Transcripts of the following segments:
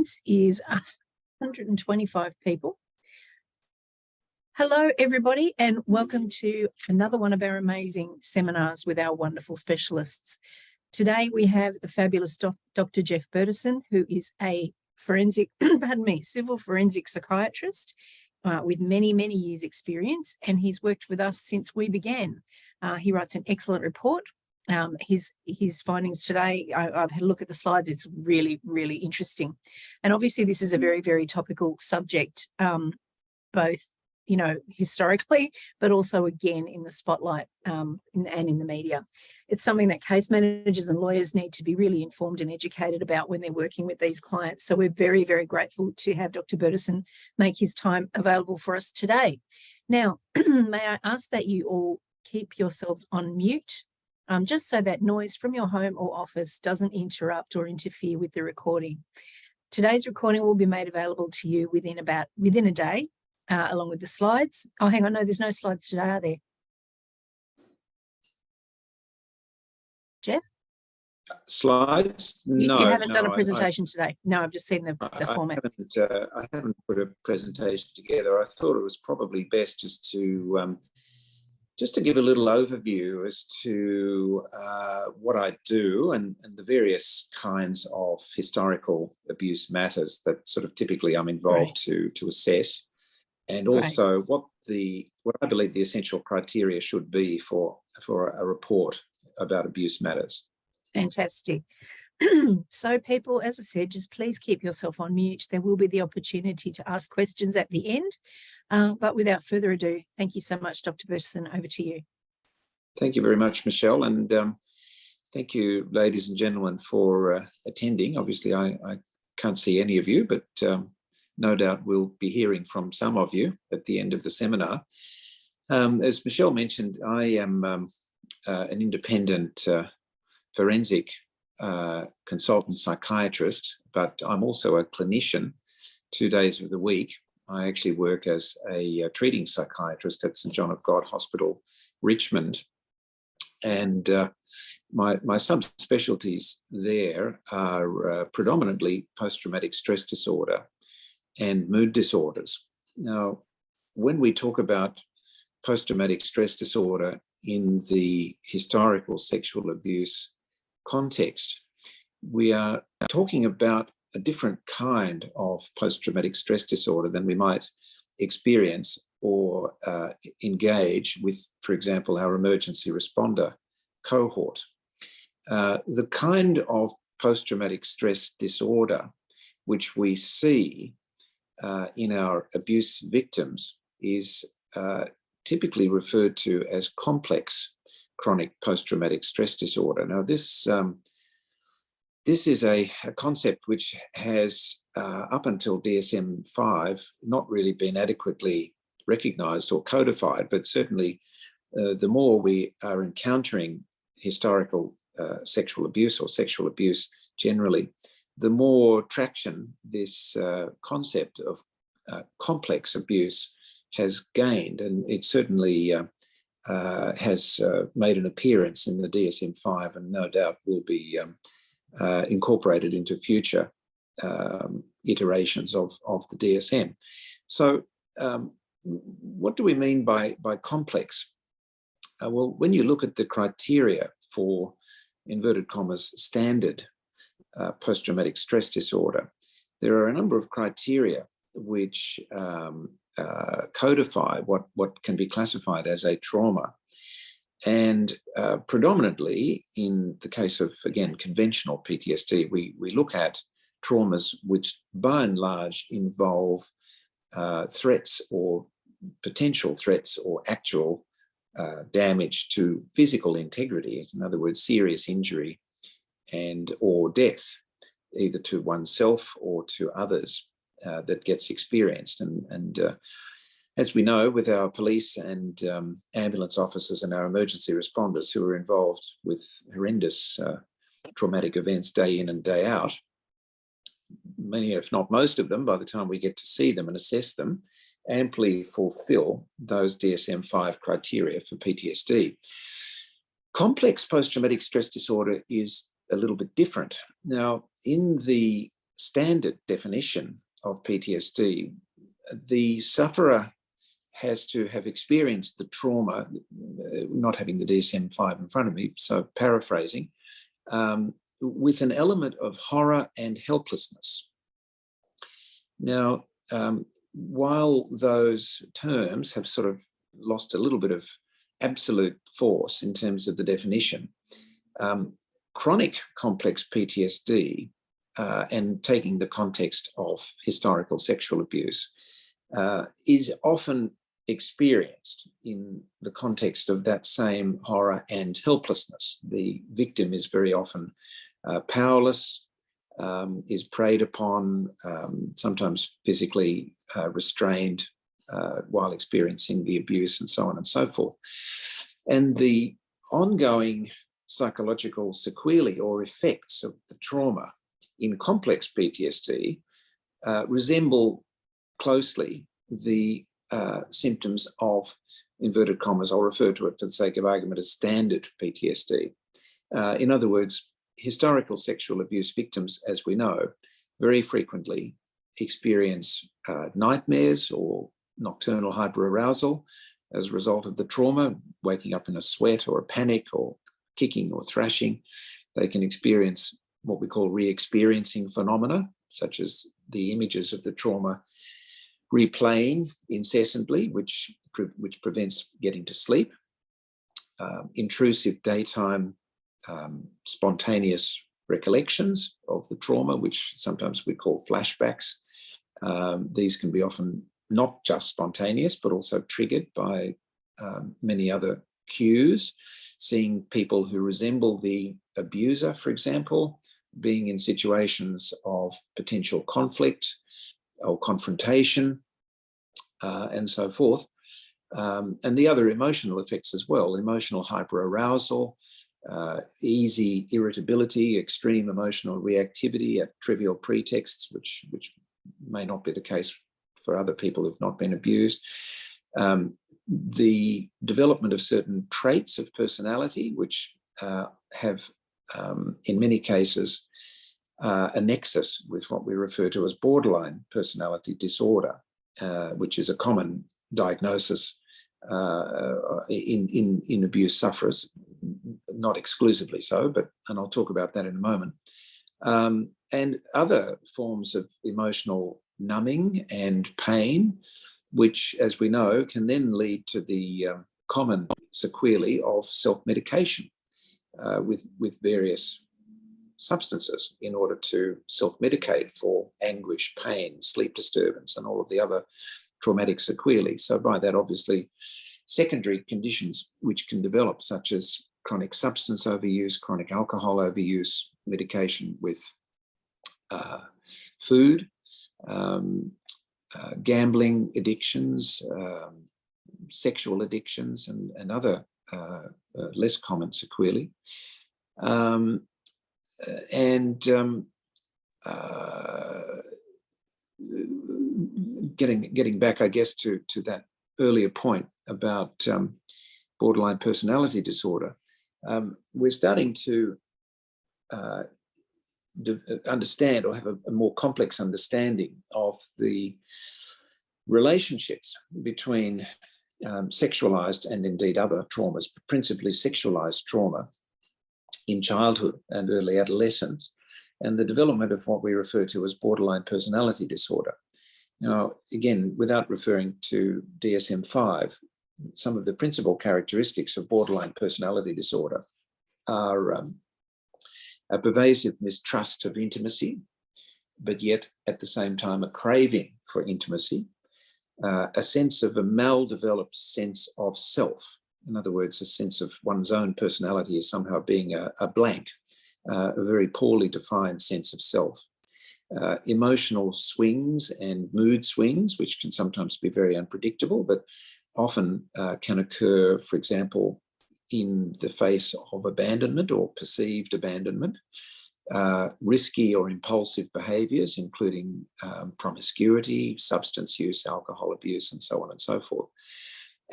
audience is 125 people. Hello, everybody, and welcome to another one of our amazing seminars with our wonderful specialists. Today, we have the fabulous Dr. Jeff Bertucen, who is a civil forensic psychiatrist with many, many years' experience, and he's worked with us since we began. He writes an excellent report. His findings today, I've had a look at the slides. It's really, really interesting. And obviously, this is a very, very topical subject, both historically, but also again in the spotlight and in the media. It's something that case managers and lawyers need to be really informed and educated about when they're working with these clients. So we're very, very grateful to have Dr. Bertucen make his time available for us today. Now, may I ask that you all keep yourselves on mute, just so that noise from your home or office doesn't interrupt or interfere with the recording. Today's recording will be made available to you within a day. Along with the slides. Oh, hang on, no, there's no slides today, are there? Jeff? Slides? No. You haven't done a presentation today? No, I've just seen the format. I haven't put a presentation together. I thought it was probably best just to give a little overview as to what I do and the various kinds of historical abuse matters that sort of typically I'm involved to assess. And also what I believe the essential criteria should be for a report about abuse matters. Fantastic. So people, as I said, just please keep yourself on mute. There will be the opportunity to ask questions at the end. But without further ado, thank you so much, Dr. Bertucen. Over to you. Thank you very much, Michelle. And thank you, ladies and gentlemen, for attending. Obviously, I can't see any of you, but no doubt we'll be hearing from some of you at the end of the seminar. As Michelle mentioned, I am an independent forensic consultant psychiatrist, but I'm also a clinician 2 days of the week. I actually work as a treating psychiatrist at St John of God Hospital, Richmond. And my subspecialties there are predominantly post-traumatic stress disorder and mood disorders. Now, when we talk about post-traumatic stress disorder in the historical sexual abuse context, we are talking about a different kind of post-traumatic stress disorder than we might experience or engage with, for example, our emergency responder cohort. The kind of post-traumatic stress disorder which we see in our abuse victims is typically referred to as complex chronic post-traumatic stress disorder. Now, this is a concept which has, up until DSM-5, not really been adequately recognised or codified, but certainly the more we are encountering historical sexual abuse or sexual abuse generally, the more traction this concept of complex abuse has gained, and it certainly has made an appearance in the DSM-5 and no doubt will be incorporated into future iterations of the DSM. So what do we mean by complex? Well, when you look at the criteria for, inverted commas, standard post-traumatic stress disorder, there are a number of criteria which codify what can be classified as a trauma. And predominantly in the case of, again, conventional PTSD, we look at traumas which by and large involve threats or potential threats or actual damage to physical integrity, in other words, serious injury and or death, either to oneself or to others that gets experienced. And as we know, with our police and ambulance officers and our emergency responders who are involved with horrendous traumatic events day in and day out, many, if not most of them, by the time we get to see them and assess them, amply fulfill those DSM-5 criteria for PTSD. Complex post-traumatic stress disorder is a little bit different. Now, in the standard definition of PTSD, the sufferer has to have experienced the trauma, not having the DSM-5 in front of me, so paraphrasing, with an element of horror and helplessness. Now, while those terms have sort of lost a little bit of absolute force in terms of the definition, chronic complex PTSD, and taking the context of historical sexual abuse, is often experienced in the context of that same horror and helplessness. The victim is very often powerless, is preyed upon, sometimes physically restrained while experiencing the abuse, and so on and so forth. And the ongoing psychological sequelae or effects of the trauma in complex PTSD resemble closely the symptoms of, inverted commas, I'll refer to it for the sake of argument as standard PTSD. In other words, historical sexual abuse victims, as we know, very frequently experience nightmares or nocturnal hyperarousal as a result of the trauma, waking up in a sweat or a panic or kicking or thrashing. They can experience what we call re-experiencing phenomena, such as the images of the trauma replaying incessantly, which prevents getting to sleep. Intrusive daytime spontaneous recollections of the trauma, which sometimes we call flashbacks. These can be often not just spontaneous, but also triggered by many other cues. Seeing people who resemble the abuser, for example, being in situations of potential conflict or confrontation, and so forth. And the other emotional effects as well, emotional hyperarousal, easy irritability, extreme emotional reactivity at trivial pretexts, which may not be the case for other people who've not been abused. The development of certain traits of personality, which have, in many cases, a nexus with what we refer to as borderline personality disorder, which is a common diagnosis in abuse sufferers, not exclusively so, and I'll talk about that in a moment. And other forms of emotional numbing and pain, which, as we know, can then lead to the common sequelae of self-medication with various substances in order to self-medicate for anguish, pain, sleep disturbance, and all of the other traumatic sequelae. So by that, obviously, secondary conditions which can develop, such as chronic substance overuse, chronic alcohol overuse, medication with food, gambling addictions, sexual addictions, and other less common sequelae. Getting back, I guess, to that earlier point about borderline personality disorder, we're starting to understand or have a more complex understanding of the relationships between sexualized and indeed other traumas, but principally sexualized trauma in childhood and early adolescence, and the development of what we refer to as borderline personality disorder. Now, again, without referring to DSM-5, some of the principal characteristics of borderline personality disorder are a pervasive mistrust of intimacy, but yet at the same time a craving for intimacy, a sense of a maldeveloped sense of self. In other words, a sense of one's own personality as somehow being a blank, a very poorly defined sense of self. Emotional swings and mood swings, which can sometimes be very unpredictable, but often can occur, for example, in the face of abandonment or perceived abandonment, risky or impulsive behaviours, including promiscuity, substance use, alcohol abuse, and so on and so forth.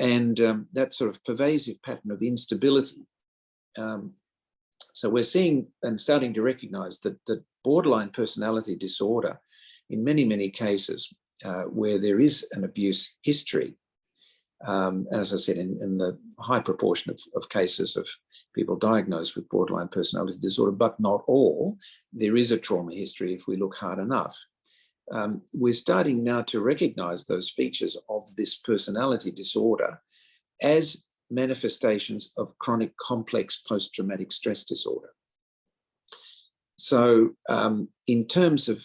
And that sort of pervasive pattern of instability. So we're seeing and starting to recognise that borderline personality disorder, in many, many cases where there is an abuse history, as I said, in the high proportion of cases of people diagnosed with borderline personality disorder, but not all, there is a trauma history if we look hard enough. We're starting now to recognize those features of this personality disorder as manifestations of chronic complex post-traumatic stress disorder. So in terms of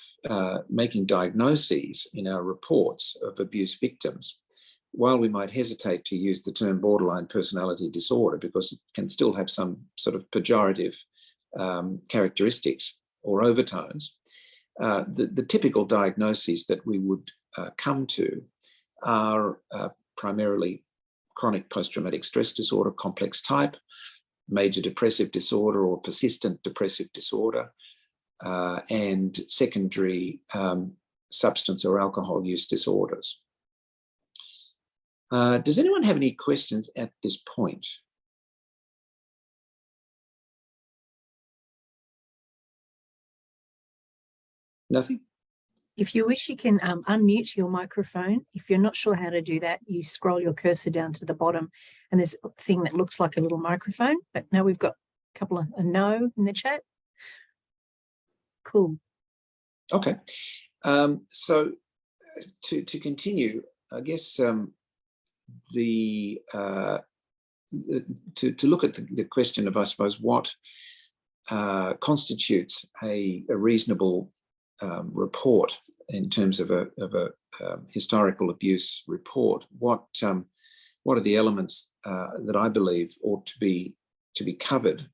making diagnoses in our reports of abuse victims, while we might hesitate to use the term borderline personality disorder because it can still have some sort of pejorative characteristics or overtones, the typical diagnoses that we would come to are primarily chronic post-traumatic stress disorder, complex type, major depressive disorder or persistent depressive disorder, and secondary substance or alcohol use disorders. Does anyone have any questions at this point? Nothing? If you wish, you can unmute your microphone. If you're not sure how to do that, you scroll your cursor down to the bottom and there's a thing that looks like a little microphone. But now we've got a couple of a no in the chat. Cool. Okay. So to continue, I guess to look at the question of, I suppose, what constitutes a reasonable report in terms of a historical abuse report, what are the elements that I believe ought to be covered,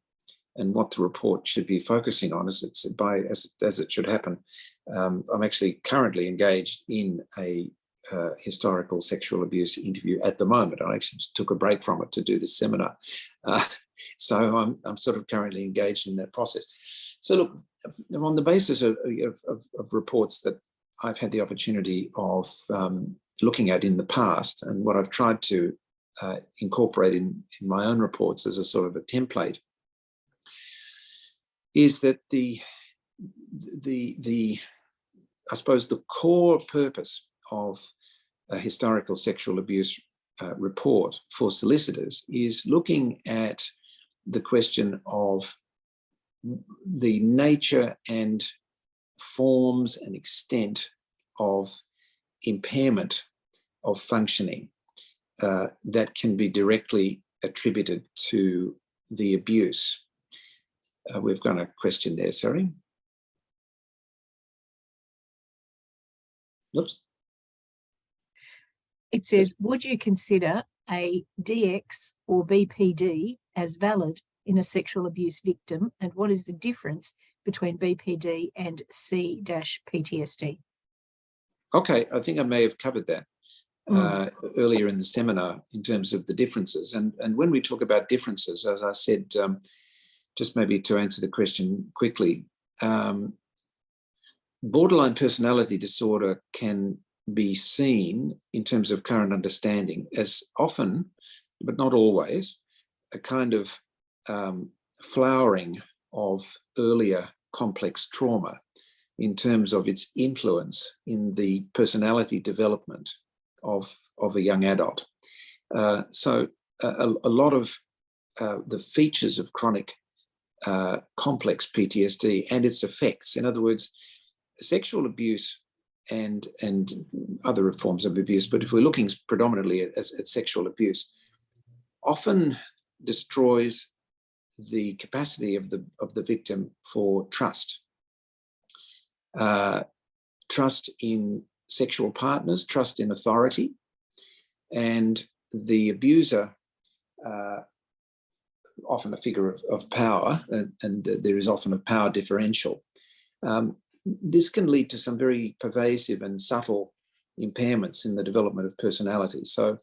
and what the report should be focusing on as it should happen. I'm actually currently engaged in a historical sexual abuse interview at the moment. I actually took a break from it to do this seminar. So I'm sort of currently engaged in that process. So look, on the basis of reports that I've had the opportunity of looking at in the past, and what I've tried to incorporate in my own reports as a sort of a template, is that I suppose the core purpose of a historical sexual abuse report for solicitors is looking at the question of the nature and forms and extent of impairment of functioning that can be directly attributed to the abuse. We've got a question there, sorry. Oops. It says, would you consider a DX or BPD as valid in a sexual abuse victim, and what is the difference between BPD and C-PTSD? Okay, I think I may have covered that earlier in the seminar in terms of the differences. And when we talk about differences, as I said, just maybe to answer the question quickly, borderline personality disorder can be seen in terms of current understanding as often, but not always, a kind of flowering of earlier complex trauma in terms of its influence in the personality development of a young adult. So a lot of the features of chronic complex PTSD and its effects, in other words, sexual abuse and other forms of abuse, but if we're looking predominantly at sexual abuse, often destroys the capacity of the victim for trust. Trust in sexual partners, trust in authority, and the abuser, often a figure of power, and there is often a power differential. This can lead to some very pervasive and subtle impairments in the development of personality. So,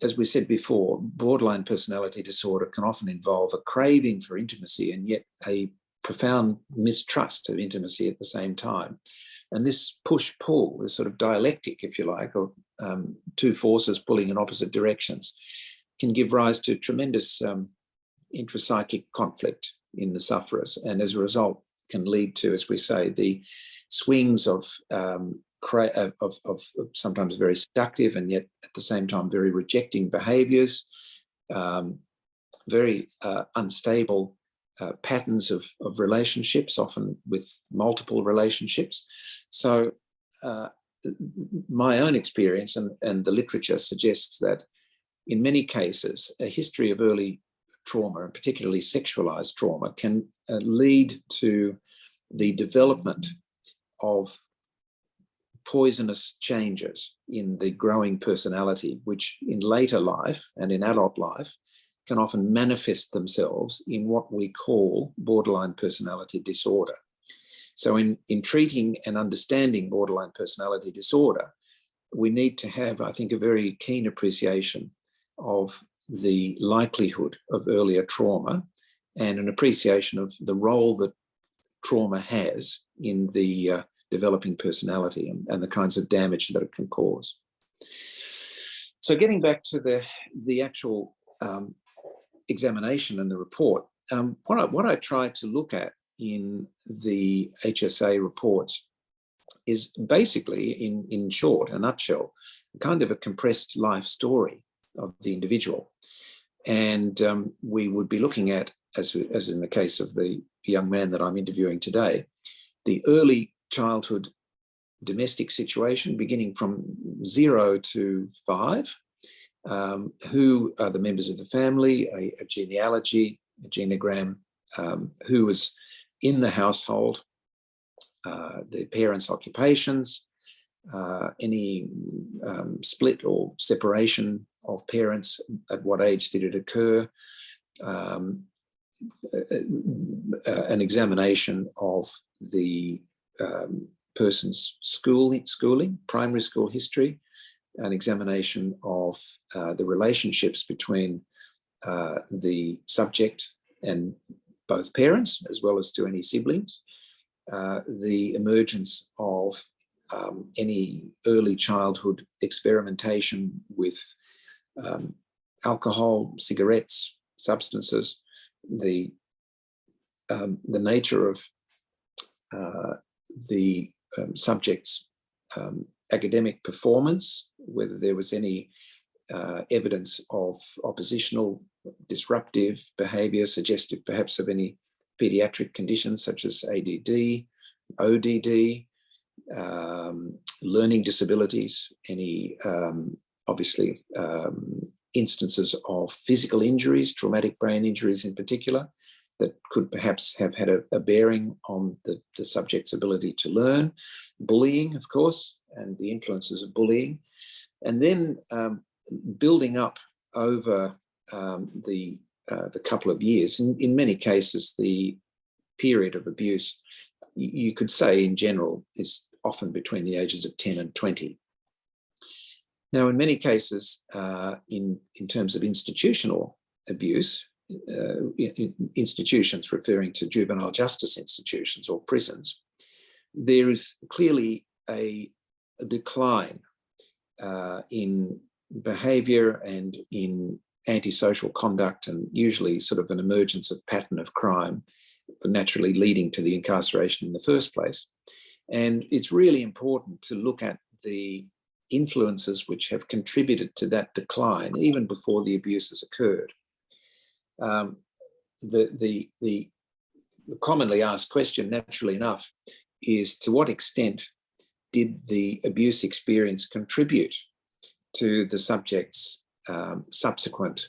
as we said before, borderline personality disorder can often involve a craving for intimacy and yet a profound mistrust of intimacy at the same time. And this push-pull, this sort of dialectic, if you like, of two forces pulling in opposite directions, can give rise to tremendous intrapsychic conflict in the sufferers, and as a result can lead to, as we say, the swings of sometimes very seductive and yet at the same time very rejecting behaviours, very unstable patterns of relationships, often with multiple relationships. So my own experience and the literature suggests that in many cases, a history of early trauma, and particularly sexualized trauma, can lead to the development of poisonous changes in the growing personality, which in later life and in adult life can often manifest themselves in what we call borderline personality disorder. So in treating and understanding borderline personality disorder, we need to have, I think, a very keen appreciation of the likelihood of earlier trauma and an appreciation of the role that trauma has in the developing personality and the kinds of damage that it can cause. So getting back to the actual examination and the report, what I tried to look at in the HSA reports is basically, in short, a nutshell, kind of a compressed life story of the individual. And we would be looking at, as in the case of the young man that I'm interviewing today, the early childhood domestic situation beginning from 0 to 5, who are the members of the family, a genealogy, a genogram, who was in the household, the parents' occupations, any split or separation of parents, at what age did it occur, an examination of the person's schooling, primary school history, an examination of the relationships between the subject and both parents, as well as to any siblings, the emergence of any early childhood experimentation with alcohol, cigarettes, substances, the nature of the subject's academic performance, whether there was any evidence of oppositional, disruptive behaviour, suggestive perhaps of any paediatric conditions such as ADD, ODD, learning disabilities, any obviously instances of physical injuries, traumatic brain injuries in particular, that could perhaps have had a bearing on the subject's ability to learn, bullying, of course, and the influences of bullying, and then building up over the couple of years. In many cases, the period of abuse, you could say in general, is often between the ages of 10 and 20. Now, in many cases, in terms of institutional abuse, institutions referring to juvenile justice institutions or prisons, there is clearly a decline in behaviour and in antisocial conduct, and usually sort of an emergence of pattern of crime, naturally leading to the incarceration in the first place. And it's really important to look at the influences which have contributed to that decline even before the abuse has occurred. The commonly asked question, naturally enough, is to what extent did the abuse experience contribute to the subject's subsequent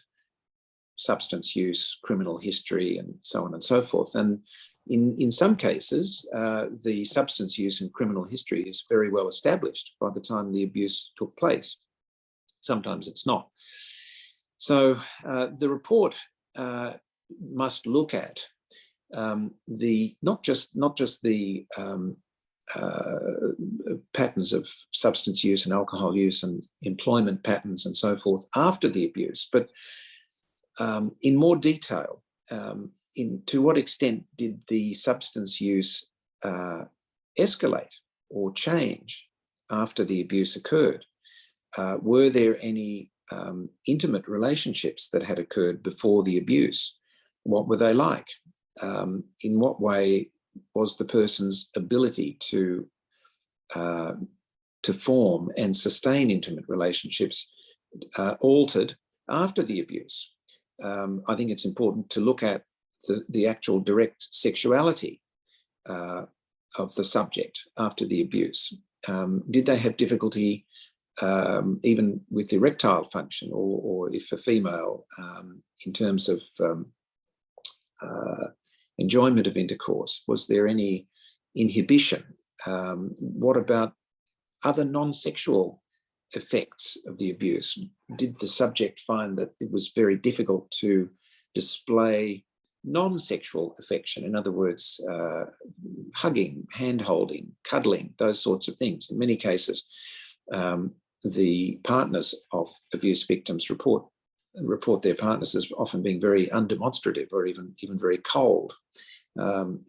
substance use, criminal history, and so on and so forth. And in some cases, the substance use and criminal history is very well established by the time the abuse took place. Sometimes it's not. So the report must look at not just the patterns of substance use and alcohol use and employment patterns and so forth after the abuse, but in more detail, to what extent did the substance use escalate or change after the abuse occurred? Were there any intimate relationships that had occurred before the abuse? What were they like? In what way was the person's ability to form and sustain intimate relationships altered after the abuse. I think it's important to look at the actual direct sexuality of the subject after the abuse. Did they have difficulty even with erectile function, or if a female, in terms of enjoyment of intercourse? Was there any inhibition? What about other non-sexual effects of the abuse? Did the subject find that it was very difficult to display non-sexual affection? In other words, hugging, hand-holding, cuddling, those sorts of things. In many cases, the partners of abuse victims report their partners as often being very undemonstrative, or even very cold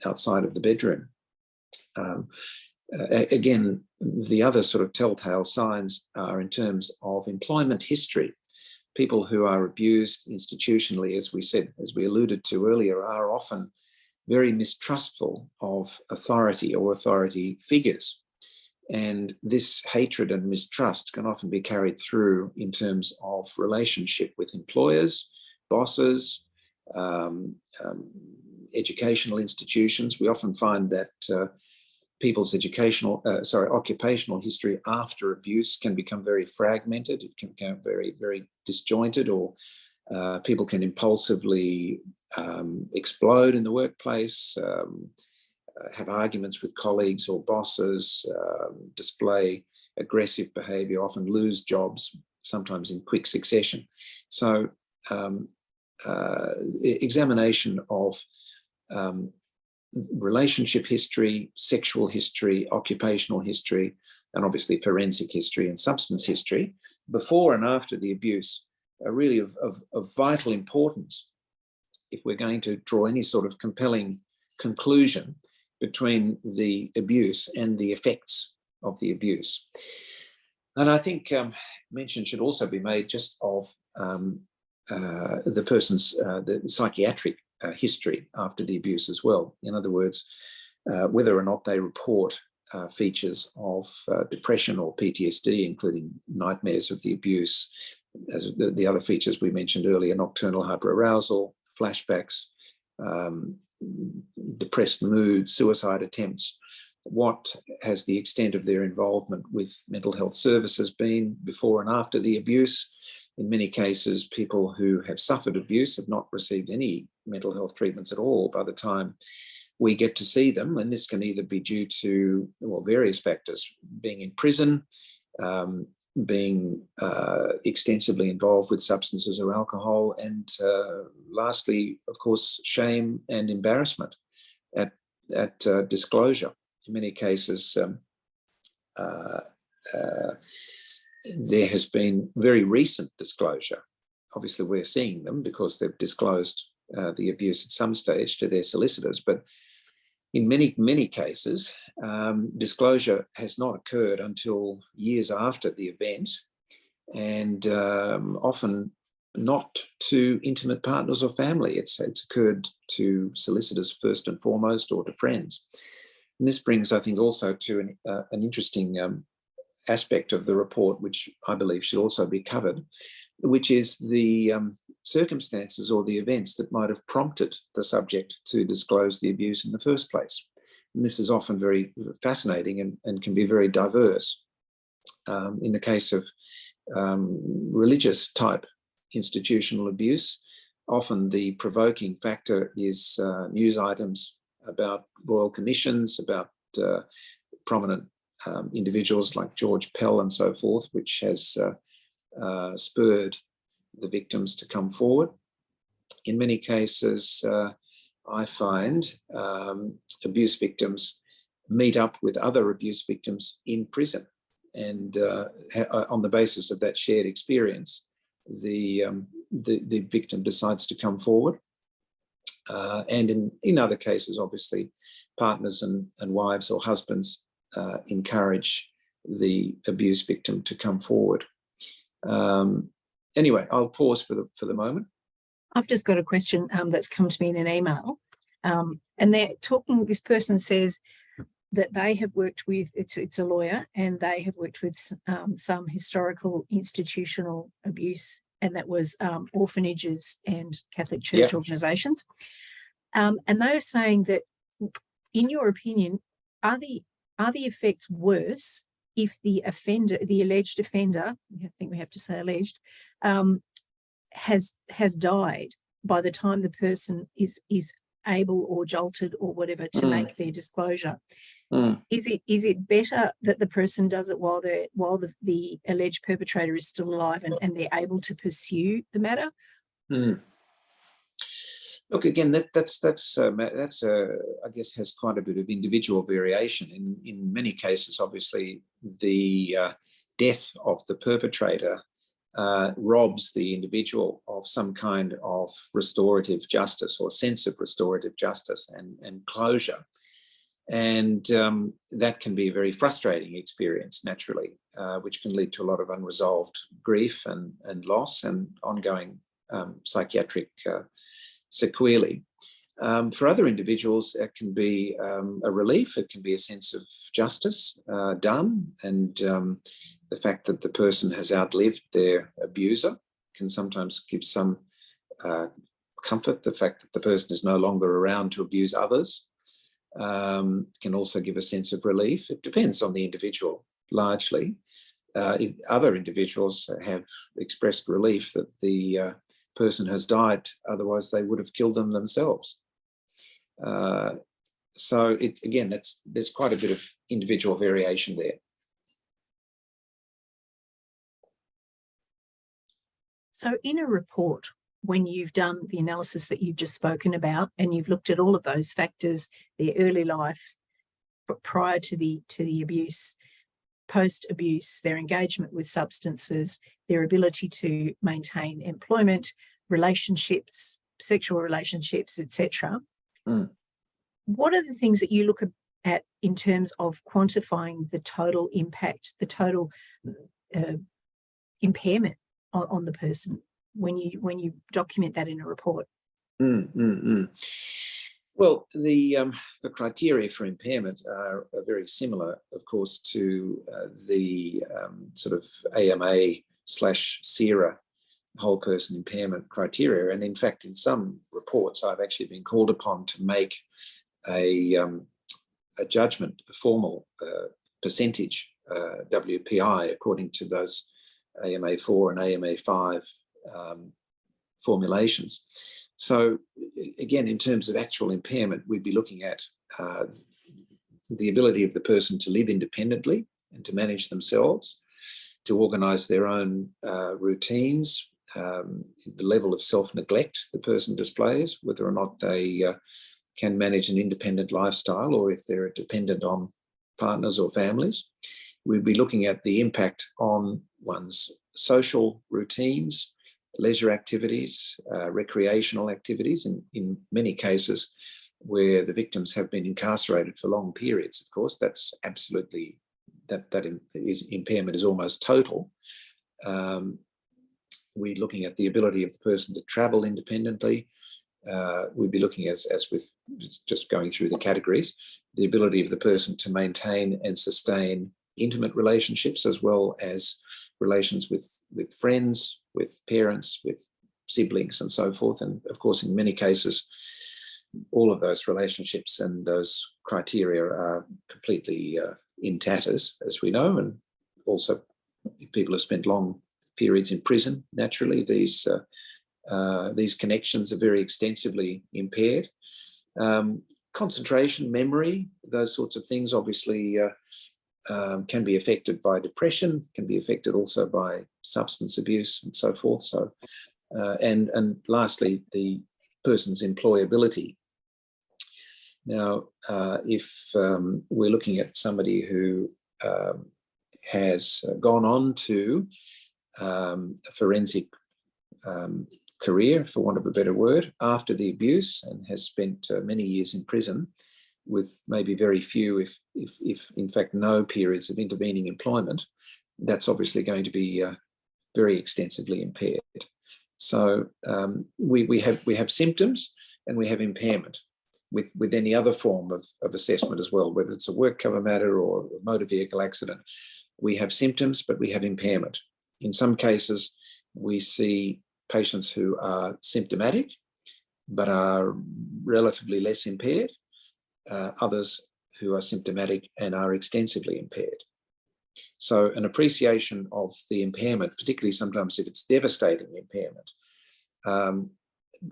outside of the bedroom. Again, the other sort of telltale signs are in terms of employment history. People who are abused institutionally, as we said, as we alluded to earlier, are often very mistrustful of authority or authority figures. And this hatred and mistrust can often be carried through in terms of relationship with employers, bosses, educational institutions. We often find that people's occupational history after abuse can become very fragmented. It can become very, very disjointed, or people can impulsively explode in the workplace, have arguments with colleagues or bosses, display aggressive behaviour, often lose jobs, sometimes in quick succession. So examination of relationship history, sexual history, occupational history, and obviously forensic history and substance history before and after the abuse are really of vital importance if we're going to draw any sort of compelling conclusion between the abuse and the effects of the abuse. And I think mention should also be made just of the person's the psychiatric history after the abuse as well. In other words, whether or not they report features of depression or PTSD, including nightmares of the abuse, as the other features we mentioned earlier, nocturnal hyperarousal, flashbacks, depressed mood, suicide attempts. What has the extent of their involvement with mental health services been before and after the abuse? In many cases, people who have suffered abuse have not received any mental health treatments at all by the time we get to see them. And this can either be due to various factors: being in prison, being extensively involved with substances or alcohol, and lastly, of course, shame and embarrassment at disclosure. In many cases, there has been very recent disclosure. Obviously, we're seeing them because they've disclosed the abuse at some stage to their solicitors. But in many cases, disclosure has not occurred until years after the event, and often not to intimate partners or family. It's occurred to solicitors first and foremost, or to friends. And this brings, I think, also to an interesting aspect of the report, which I believe should also be covered, which is the circumstances or the events that might have prompted the subject to disclose the abuse in the first place. And this is often very fascinating and can be very diverse. In the case of religious type institutional abuse, often the provoking factor is news items about royal commissions, about prominent individuals like George Pell and so forth, which has spurred the victims to come forward. In many cases, I find abuse victims meet up with other abuse victims in prison, and on the basis of that shared experience, the victim decides to come forward. And in other cases, obviously, partners and wives or husbands encourage the abuse victim to come forward. Anyway, I'll pause for the moment. I've just got a question that's come to me in an email. And they're talking, this person says that they have worked with, it's a lawyer, and they have worked with some historical institutional abuse, and that was orphanages and Catholic Church organisations. And they are saying that, in your opinion, are the effects worse if the offender, the alleged offender, I think we have to say alleged, has died by the time the person is able or jolted or whatever to make their disclosure? Is it better that the person does it while the alleged perpetrator is still alive and they're able to pursue the matter? Look, again, that's I guess has quite a bit of individual variation. In many cases, obviously, the death of the perpetrator robs the individual of some kind of restorative justice or sense of restorative justice and closure. And that can be a very frustrating experience, naturally, which can lead to a lot of unresolved grief and loss and ongoing psychiatric sequelae. For other individuals, it can be a relief. It can be a sense of justice done, and the fact that the person has outlived their abuser can sometimes give some comfort. The fact that the person is no longer around to abuse others can also give a sense of relief. It depends on the individual largely. Other individuals have expressed relief that the person has died, otherwise they would have killed them themselves. So there's quite a bit of individual variation there. So in a report, when you've done the analysis that you've just spoken about, and you've looked at all of those factors, their early life, prior to the abuse, post-abuse, their engagement with substances, their ability to maintain employment, relationships, sexual relationships, etc. What are the things that you look at in terms of quantifying the total impact, the total impairment on the person when you document that in a report? Well, the criteria for impairment are very similar, of course, to the sort of AMA/SERA whole person impairment criteria. And in fact, in some reports, I've actually been called upon to make a judgment, a formal percentage WPI according to those AMA4 and AMA5 formulations. So again, in terms of actual impairment, we'd be looking at the ability of the person to live independently and to manage themselves, to organise their own routines, the level of self-neglect the person displays, whether or not they can manage an independent lifestyle or if they're dependent on partners or families. We'd be looking at the impact on one's social routines, leisure activities, recreational activities, in many cases where the victims have been incarcerated for long periods. Of course, that's absolutely, that impairment is almost total. We're looking at the ability of the person to travel independently. We'd be looking, as with just going through the categories, the ability of the person to maintain and sustain intimate relationships, as well as relations with friends, with parents, with siblings, and so forth. And of course, in many cases, all of those relationships and those criteria are completely in tatters, as we know. And also, if people have spent long periods in prison, naturally, these connections are very extensively impaired. Concentration, memory, those sorts of things, obviously, can be affected by depression, can be affected also by substance abuse and so forth. So, and lastly, the person's employability. Now, if we're looking at somebody who has gone on to a forensic career, for want of a better word, after the abuse, and has spent many years in prison, with maybe very few, if in fact no periods of intervening employment, that's obviously going to be very extensively impaired. So we have symptoms and we have impairment. with any other form of assessment as well, whether it's a work cover matter or a motor vehicle accident. We have symptoms, but we have impairment. In some cases, we see patients who are symptomatic, but are relatively less impaired, others who are symptomatic and are extensively impaired. So an appreciation of the impairment, particularly sometimes if it's devastating impairment,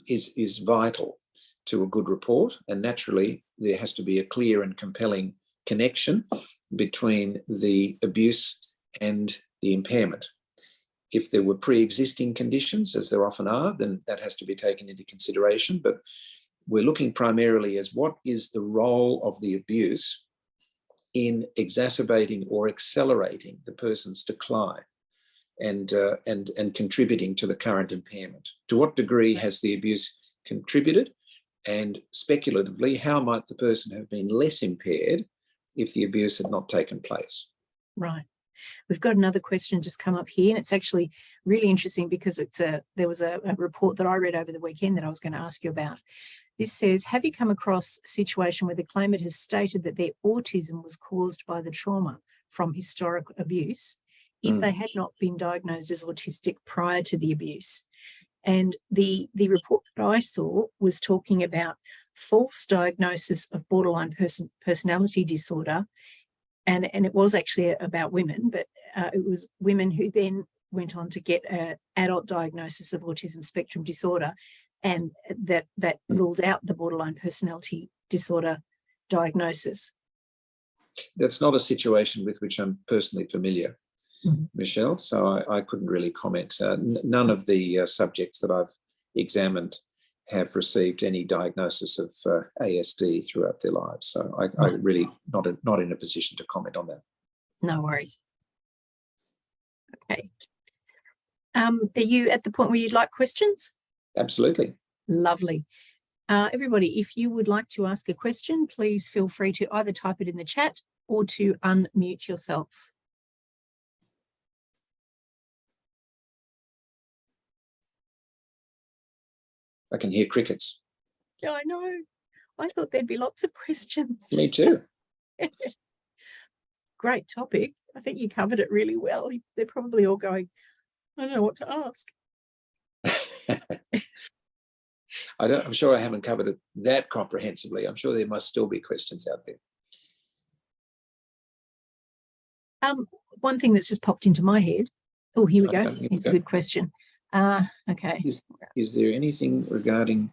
is vital to a good report. And naturally, there has to be a clear and compelling connection between the abuse and the impairment. If there were pre-existing conditions, as there often are, then that has to be taken into consideration. But we're looking primarily as what is the role of the abuse in exacerbating or accelerating the person's decline and contributing to the current impairment. To what degree has the abuse contributed? And speculatively, how might the person have been less impaired if the abuse had not taken place? Right. We've got another question just come up here, and it's actually really interesting because there was a report that I read over the weekend that I was going to ask you about. This says, have you come across a situation where the claimant has stated that their autism was caused by the trauma from historic abuse if they had not been diagnosed as autistic prior to the abuse? And the report that I saw was talking about false diagnosis of borderline personality disorder. And it was actually about women, but it was women who then went on to get an adult diagnosis of autism spectrum disorder, and that ruled out the borderline personality disorder diagnosis. That's not a situation with which I'm personally familiar, Michelle, so I couldn't really comment. None of the subjects that I've examined have received any diagnosis of ASD throughout their lives. So I really not in a position to comment on that. No worries. Okay. Are you at the point where you'd like questions? Absolutely. Lovely. Everybody, if you would like to ask a question, please feel free to either type it in the chat or to unmute yourself. I can hear crickets. Yeah, I know. I thought there'd be lots of questions. Me too. Great topic. I think you covered it really well. They're probably all going, I don't know what to ask. I'm sure I haven't covered it that comprehensively. I'm sure there must still be questions out there. One thing that's just popped into my head. Oh, here we go. It's a good question. Okay. Is there anything regarding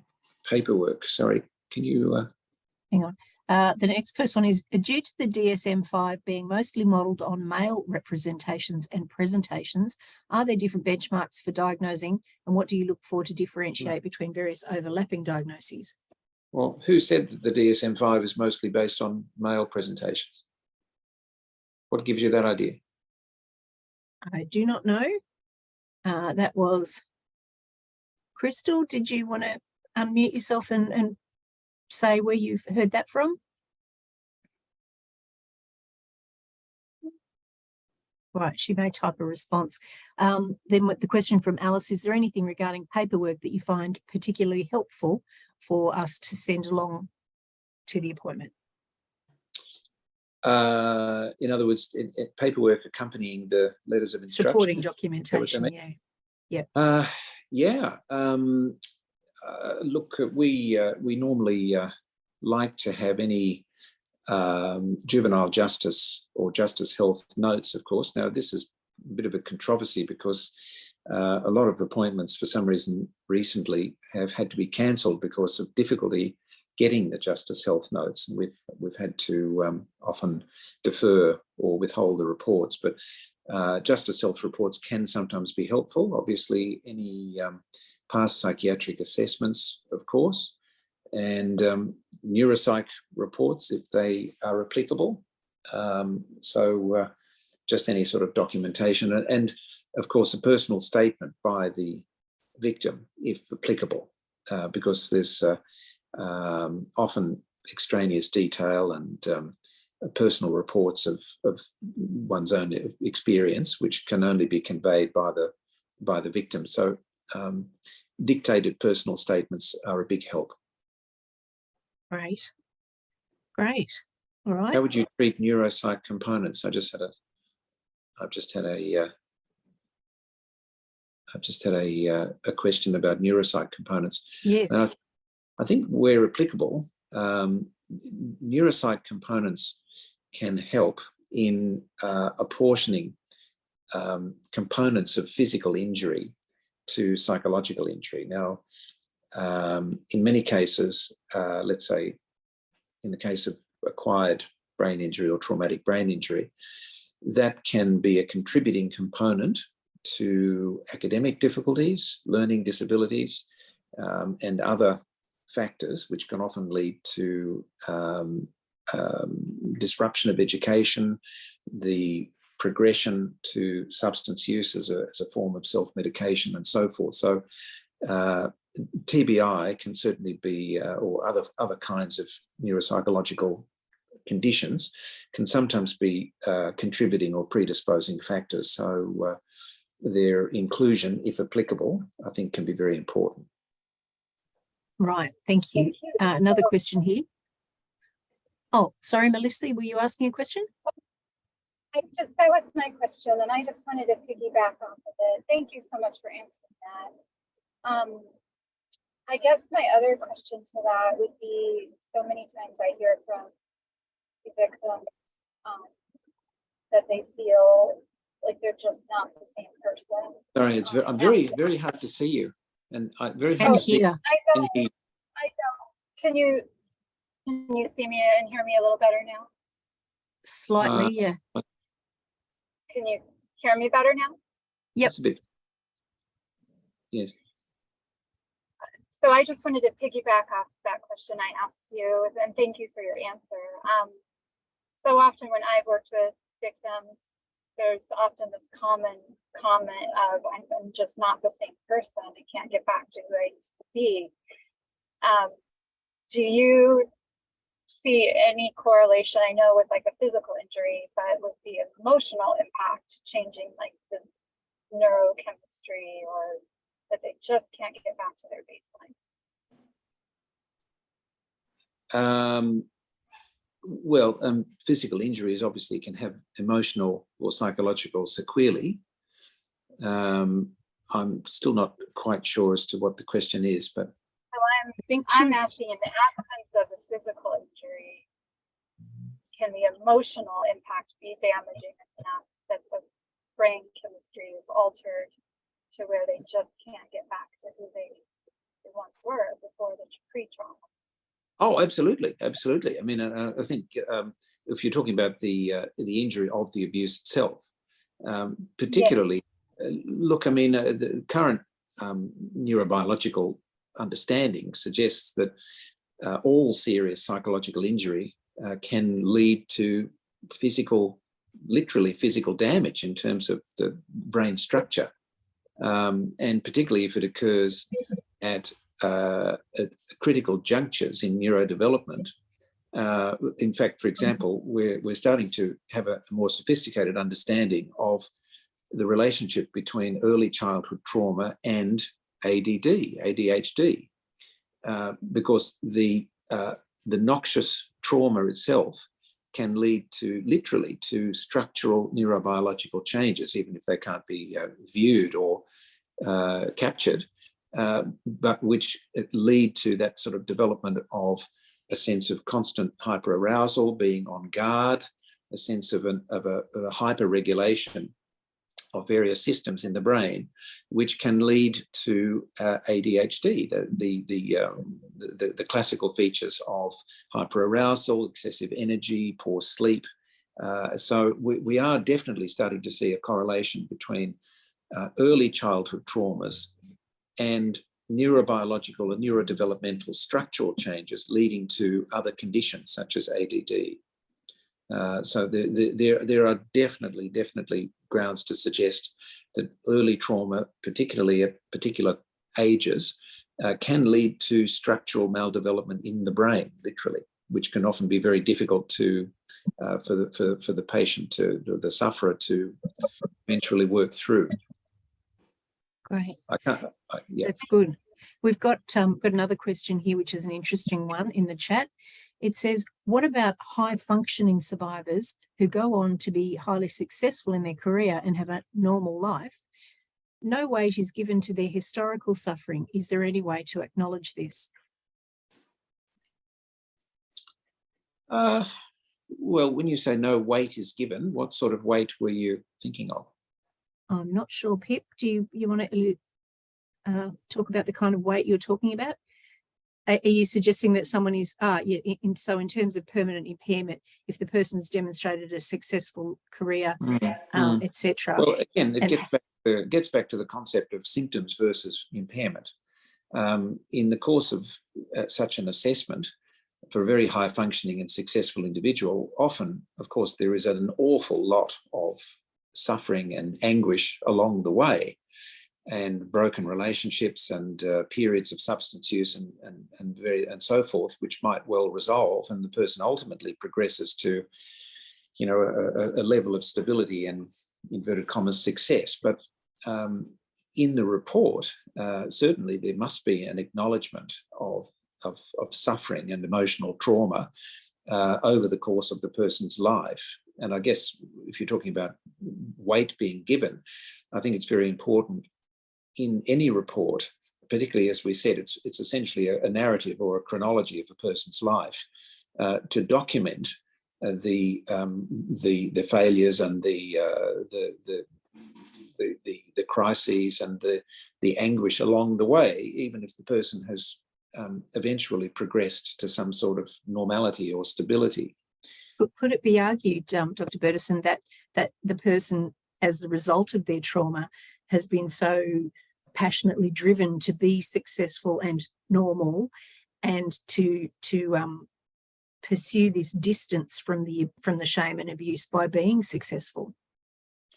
paperwork? Sorry, can you... Hang on. The first one is, due to the DSM-5 being mostly modelled on male representations and presentations, are there different benchmarks for diagnosing, and what do you look for to differentiate between various overlapping diagnoses? Well, who said that the DSM-5 is mostly based on male presentations? What gives you that idea? I do not know. That was Crystal. Did you want to unmute yourself and say where you've heard that from? Right, she may type a response. Then the question from Alice, is there anything regarding paperwork that you find particularly helpful for us to send along to the appointment? In other words, paperwork accompanying the letters of instruction. Supporting documentation, yeah. Look, we normally like to have any juvenile justice or justice health notes, of course. Now, this is a bit of a controversy because a lot of appointments, for some reason, recently have had to be cancelled because of difficulty getting the justice health notes, and we've had to often defer or withhold the reports. But justice health reports can sometimes be helpful. Obviously, any past psychiatric assessments, of course, and neuropsych reports if they are applicable. So just any sort of documentation, and of course a personal statement by the victim if applicable, because there's often extraneous detail and personal reports of one's own experience, which can only be conveyed by the victim. So dictated personal statements are a big help. Great. Great. All right. How would you treat neuropsych components? I've just had a question about neuropsych components. Yes. And I think where applicable, neuropsych components can help in apportioning components of physical injury to psychological injury. Now, in many cases, let's say in the case of acquired brain injury or traumatic brain injury, that can be a contributing component to academic difficulties, learning disabilities, and other factors which can often lead to disruption of education, the progression to substance use as a form of self-medication and so forth. So TBI can certainly be, or other kinds of neuropsychological conditions can sometimes be contributing or predisposing factors. So their inclusion, if applicable, I think can be very important. Right. Thank you. Another question here. Oh, sorry, Melissa, were you asking a question? That was my question, and I just wanted to piggyback off of it. Thank you so much for answering that. I guess my other question to that would be, so many times I hear from the victims that they feel like they're just not the same person. Sorry, it's I'm very hard to see you, and very hard to see. I don't. Can you see me and hear me a little better now? Slightly, yeah. Can you hear me better now? Yep. That's a bit. Yes. So I just wanted to piggyback off that question I asked you, and thank you for your answer. So often when I've worked with victims, there's often this common comment of, I'm just not the same person. I can't get back to who I used to be. Do you see any correlation, I know with like a physical injury, but with the emotional impact changing, like the neurochemistry, or that they just can't get back to their baseline? Well, physical injuries obviously can have emotional or psychological sequelae. I'm still not quite sure as to what the question is, but I'm asking, in the absence of a physical injury, can the emotional impact be damaging enough that the brain chemistry is altered to where they just can't get back to who they once were before the pre-trauma? Oh, absolutely, absolutely. I mean, I think if you're talking about the injury of the abuse itself, particularly, look, I mean, the current neurobiological understanding suggests that all serious psychological injury can lead to literally physical damage in terms of the brain structure, and particularly if it occurs at critical junctures in neurodevelopment. In fact, for example, we're starting to have a more sophisticated understanding of the relationship between early childhood trauma and ADHD, because the noxious trauma itself can lead to literally to structural neurobiological changes, even if they can't be viewed or captured, but which lead to that sort of development of a sense of constant hyperarousal, being on guard, a sense of a hyperregulation of various systems in the brain, which can lead to ADHD, the classical features of hyperarousal, excessive energy, poor sleep. So we are definitely starting to see a correlation between early childhood traumas and neurobiological and neurodevelopmental structural changes leading to other conditions such as ADD. So there are definitely grounds to suggest that early trauma, particularly at particular ages, can lead to structural maldevelopment in the brain, literally, which can often be very difficult to for the patient, the sufferer, to eventually work through. Great. Yeah. That's good. We've got another question here, which is an interesting one in the chat. It says, what about high functioning survivors who go on to be highly successful in their career and have a normal life? No weight is given to their historical suffering. Is there any way to acknowledge this? Well, when you say no weight is given, what sort of weight were you thinking of? I'm not sure, Pip. Do you want to talk about the kind of weight you're talking about? Are you suggesting that someone is, so in terms of permanent impairment, if the person's demonstrated a successful career, etc. Well, again, it gets back to the concept of symptoms versus impairment. In the course of such an assessment, for a very high functioning and successful individual, often, of course, there is an awful lot of suffering and anguish along the way, and broken relationships and periods of substance use and so forth, which might well resolve, and the person ultimately progresses to, you know, a level of stability and, inverted commas, success. But in the report, certainly there must be an acknowledgement of suffering and emotional trauma over the course of the person's life. And I guess if you're talking about weight being given, I think it's very important in any report, particularly, as we said, it's essentially a narrative or a chronology of a person's life, to document the failures and the crises and the anguish along the way, even if the person has eventually progressed to some sort of normality or stability. But could it be argued, Dr. Bertucen, that the person, as the result of their trauma, has been so passionately driven to be successful and normal, and to pursue this distance from the shame and abuse by being successful?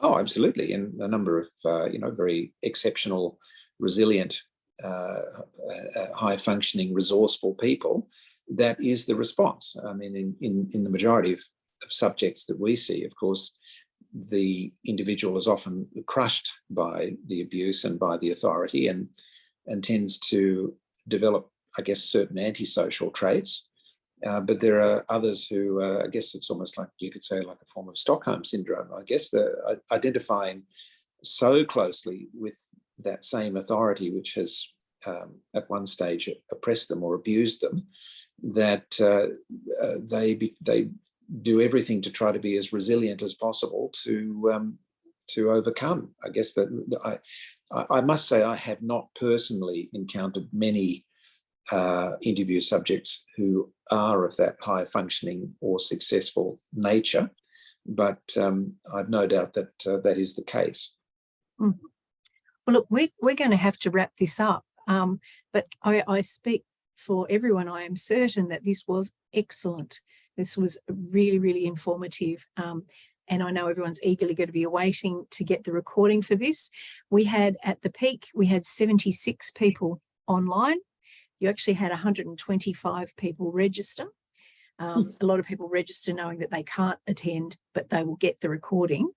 Oh, absolutely. And a number of very exceptional, resilient, high functioning, resourceful people, that is the response. I mean, in the majority of subjects that we see, of course, the individual is often crushed by the abuse and by the authority, and tends to develop, I guess, certain antisocial traits. But there are others who, I guess it's almost like, you could say, like a form of Stockholm syndrome, I guess, the identifying so closely with that same authority which has at one stage oppressed them or abused them, that they do everything to try to be as resilient as possible to overcome. I guess that I must say I have not personally encountered many interview subjects who are of that high functioning or successful nature, but I've no doubt that that is the case. Well, look, we're going to have to wrap this up, but I speak for everyone. I am certain that this was excellent. This was really, really informative. And I know everyone's eagerly going to be awaiting to get the recording for this. We had, at the peak, we had 76 people online. You actually had 125 people register. A lot of people register knowing that they can't attend, but they will get the recording.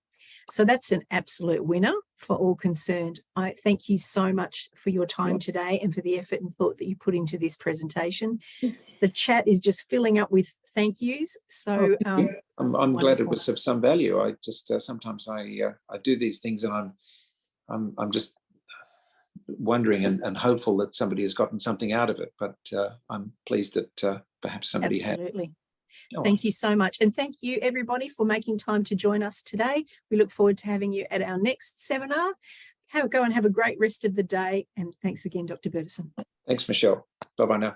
So that's an absolute winner for all concerned. I thank you so much for your time today and for the effort and thought that you put into this presentation. The chat is just filling up with thank yous. So I'm glad it was of some value. I just sometimes I do these things and I'm just wondering and hopeful that somebody has gotten something out of it. But I'm pleased that perhaps somebody had. Absolutely. Thank you so much. And thank you, everybody, for making time to join us today. We look forward to having you at our next seminar. Go and have a great rest of the day. And thanks again, Dr. Bertucen. Thanks, Michelle. Bye-bye now.